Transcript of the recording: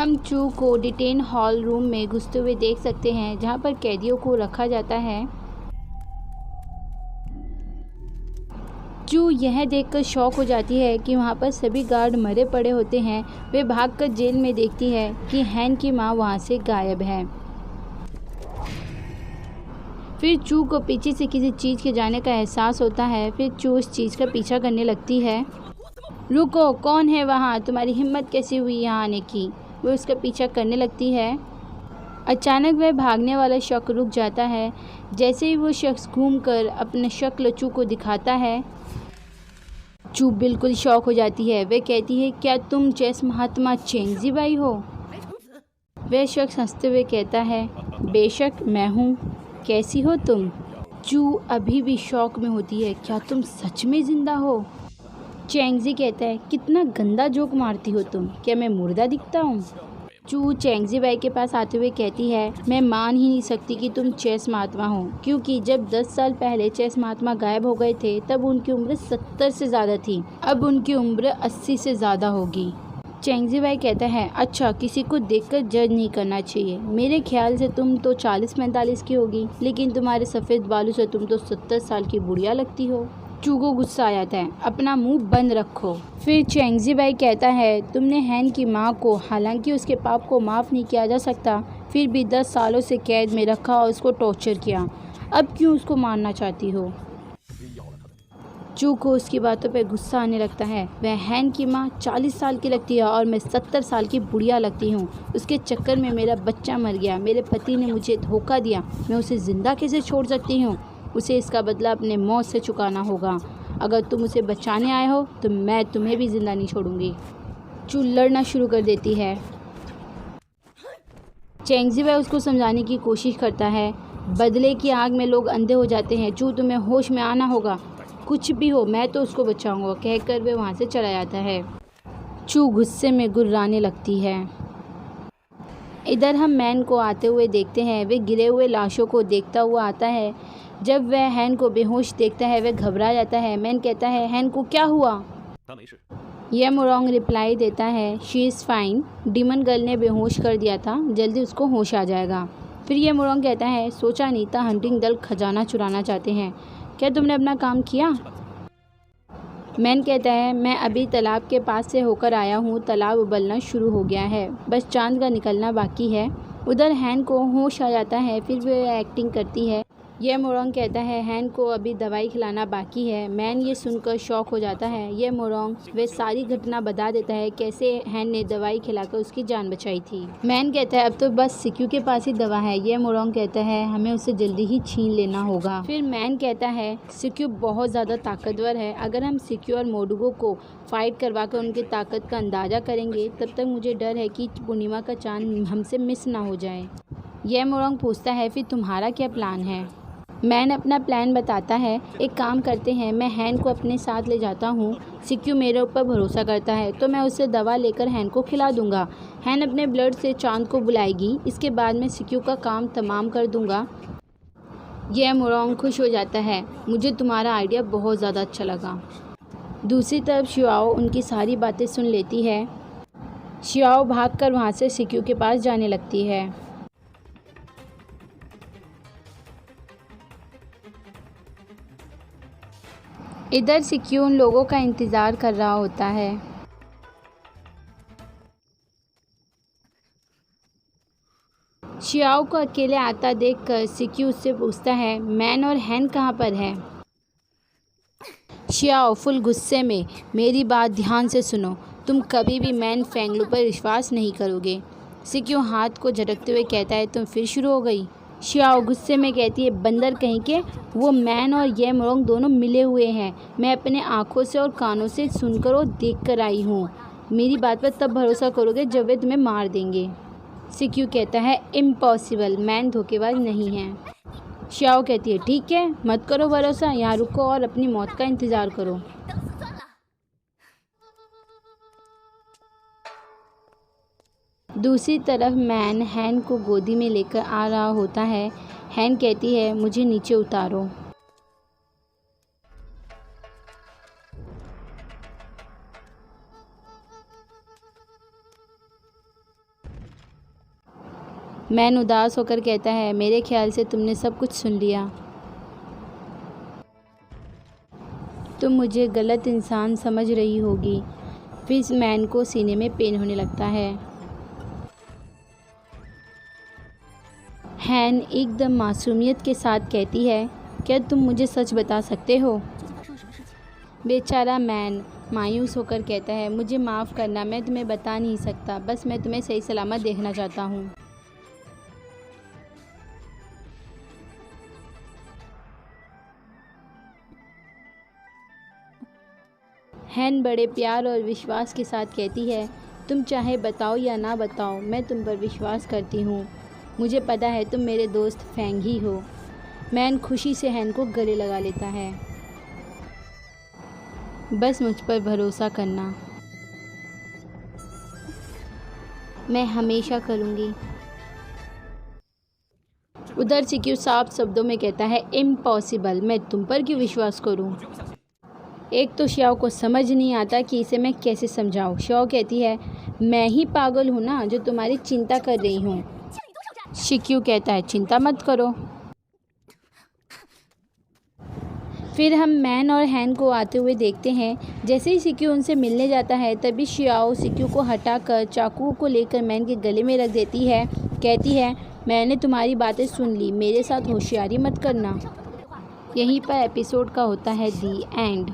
हम चू को डिटेन हॉल रूम में घुसते हुए देख सकते हैं जहां पर कैदियों को रखा जाता है। चू यह देखकर शॉक हो जाती है कि वहां पर सभी गार्ड मरे पड़े होते हैं। वे भागकर जेल में देखती है कि हैन की मां वहां से गायब है। फिर चू को पीछे से किसी चीज़ के जाने का एहसास होता है। फिर चू उस चीज़ का पीछा करने लगती है। रुको, कौन है वहाँ? तुम्हारी हिम्मत कैसी हुई यहाँ आने की? वो उसका पीछा करने लगती है। अचानक वह भागने वाला शख्स रुक जाता है। जैसे ही वो शख्स घूमकर अपना शक्ल चू को दिखाता है, चू बिल्कुल शॉक हो जाती है। वह कहती है, क्या तुम चेस महात्मा चेंगजी बाई हो? वह शख्स हंसते हुए कहता है, बेशक मैं हूँ। कैसी हो तुम? चू अभी भी शौक में होती है। क्या तुम सच में ज़िंदा हो? चेंगजी कहता है, कितना गंदा जोक मारती हो तुम। क्या मैं मुर्दा दिखता हूँ? चू चेंगजी बाई के पास आते हुए कहती है, मैं मान ही नहीं सकती कि तुम चेस महात्मा हो, क्योंकि जब 10 साल पहले चेस महात्मा गायब हो गए थे तब उनकी उम्र 70 से ज़्यादा थी। अब उनकी उम्र 80 से ज़्यादा होगी। चेंगजी बाई कहता है, अच्छा, किसी को देखकर जज नहीं करना चाहिए। मेरे ख्याल से तुम तो 40-45 की होगी, लेकिन तुम्हारे सफ़ेद बालों से तुम तो 70 साल की बुढ़िया लगती हो। चू को गुस्सा आ जाता है, अपना मुंह बंद रखो। फिर चेंगजी बाई कहता है, तुमने हैन की माँ को, हालांकि उसके पाप को माफ़ नहीं किया जा सकता, फिर भी 10 सालों से कैद में रखा और उसको टॉर्चर किया। अब क्यों उसको मारना चाहती हो? चू को उसकी बातों पे गुस्सा आने लगता है। वह हैन की माँ 40 साल की लगती है और मैं 70 साल की बुढ़िया लगती हूँ। उसके चक्कर में मेरा बच्चा मर गया। मेरे पति ने मुझे धोखा दिया। मैं उसे ज़िंदा कैसे छोड़ सकती हूँ? उसे इसका बदला अपने मौत से चुकाना होगा। अगर तुम उसे बचाने आए हो तो मैं तुम्हें भी ज़िंदा नहीं छोड़ूंगी। चू लड़ना शुरू कर देती है। चेंगजी बाई उसको समझाने की कोशिश करता है। बदले की आग में लोग अंधे हो जाते हैं। चू, तुम्हें होश में आना होगा। कुछ भी हो, मैं तो उसको बचाऊंगा, कहकर वे वहाँ से चला जाता है। चू गुस्से में गुर्राने लगती है। इधर हम मैन को आते हुए देखते हैं। वे गिरे हुए लाशों को देखता हुआ आता है। जब वह हैन को बेहोश देखता है वह घबरा जाता है। मैन कहता है, हैन को क्या हुआ? ये मोरोंग रिप्लाई देता है, she is fine. Demon girl ने बेहोश कर दिया था, जल्दी उसको होश आ जाएगा। फिर ये मोरोंग कहता है, सोचा नहीं था हंटिंग दल खजाना चुराना चाहते हैं। क्या तुमने अपना काम किया? मैन कहता है, मैं अभी तालाब के पास से होकर आया हूँ। तालाब उबलना शुरू हो गया है, बस चांद का निकलना बाकी है। उधर हैन को होश आ जाता है। फिर वह एक्टिंग करती है। यह मोरोंग कहता है, हैन को अभी दवाई खिलाना बाकी है। मैन ये सुनकर शॉक हो जाता है। यह मोरोंग वे सारी घटना बता देता है, कैसे हैन ने दवाई खिलाकर उसकी जान बचाई थी। मैन कहता है, अब तो बस सिक्यू के पास ही दवा है। यह मोरोंग कहता है, हमें उसे जल्दी ही छीन लेना होगा। फिर मैन कहता है, सिक्यू बहुत ज़्यादा ताकतवर है। अगर हम सिक्यू और मोडुगो को फाइट करवा कर उनकी ताकत का अंदाज़ा करेंगे, तब तक मुझे डर है कि पूर्णिमा का चांद हमसे मिस ना हो जाए। यह मोरोंग पूछता है, फिर तुम्हारा क्या प्लान है? मैन अपना प्लान बताता है। एक काम करते हैं, मैं हैन को अपने साथ ले जाता हूँ। सिक्यू मेरे ऊपर भरोसा करता है तो मैं उससे दवा लेकर हैन को खिला दूंगा। हैन अपने ब्लड से चांद को बुलाएगी। इसके बाद मैं सिक्यू का काम तमाम कर दूंगा। यह मोरोंग खुश हो जाता है। मुझे तुम्हारा आइडिया बहुत ज़्यादा अच्छा लगा। दूसरी तरफ शियाओ उनकी सारी बातें सुन लेती है। शियाओ भागकर वहाँ से सिक्यू के पास जाने लगती है। इधर सिक्यू उन लोगों का इंतज़ार कर रहा होता है। शियाओ को अकेले आता देखकर सिक्यू उससे पूछता है, मैन और हैन कहाँ पर है? शियाओ फुल गुस्से में, मेरी बात ध्यान से सुनो। तुम कभी भी मैन फेंगलू पर विश्वास नहीं करोगे। सिक्यू हाथ को झटकते हुए कहता है, तुम फिर शुरू हो गई। शियाओ गुस्से में कहती है, बंदर कहीं के, वो मैन और ये मोरोंग दोनों मिले हुए हैं। मैं अपने आँखों से और कानों से सुनकर और देख कर आई हूँ। मेरी बात पर तब भरोसा करोगे जब वे तुम्हें मार देंगे। सिक्यू कहता है, इम्पॉसिबल, मैन धोखेबाज नहीं है। शियाओ कहती है, ठीक है, मत करो भरोसा, यहाँ रुको और अपनी मौत का इंतज़ार करो। दूसरी तरफ मैन हैन को गोदी में लेकर आ रहा होता है। हैन कहती है, मुझे नीचे उतारो। मैन उदास होकर कहता है, मेरे ख्याल से तुमने सब कुछ सुन लिया। तुम मुझे गलत इंसान समझ रही होगी। फिर मैन को सीने में पेन होने लगता है। हैन एकदम मासूमियत के साथ कहती है, क्या तुम मुझे सच बता सकते हो? बेचारा मैन मायूस होकर कहता है, मुझे माफ़ करना, मैं तुम्हें बता नहीं सकता, बस मैं तुम्हें सही सलामत देखना चाहता हूँ। हैन बड़े प्यार और विश्वास के साथ कहती है, तुम चाहे बताओ या ना बताओ, मैं तुम पर विश्वास करती हूँ। मुझे पता है तुम मेरे दोस्त फैंग ही हो। मैन खुशी से हैन को गले लगा लेता है। बस मुझ पर भरोसा करना, मैं हमेशा करूँगी। उधर सिक्यू साफ शब्दों में कहता है, इम्पॉसिबल, मैं तुम पर क्यों विश्वास करूँ? एक तो श्याओ को समझ नहीं आता कि इसे मैं कैसे समझाऊँ। श्याओ कहती है, मैं ही पागल हूँ ना जो तुम्हारी चिंता कर रही हूँ। शिक्यू कहता है, चिंता मत करो। फिर हम मैन और हैन को आते हुए देखते हैं। जैसे ही सिक्यू उनसे मिलने जाता है तभी श्याओ सिक्यू को हटाकर चाकू को लेकर मैन के गले में रख देती है। कहती है, मैंने तुम्हारी बातें सुन ली, मेरे साथ होशियारी मत करना। यहीं पर एपिसोड का होता है दी एंड।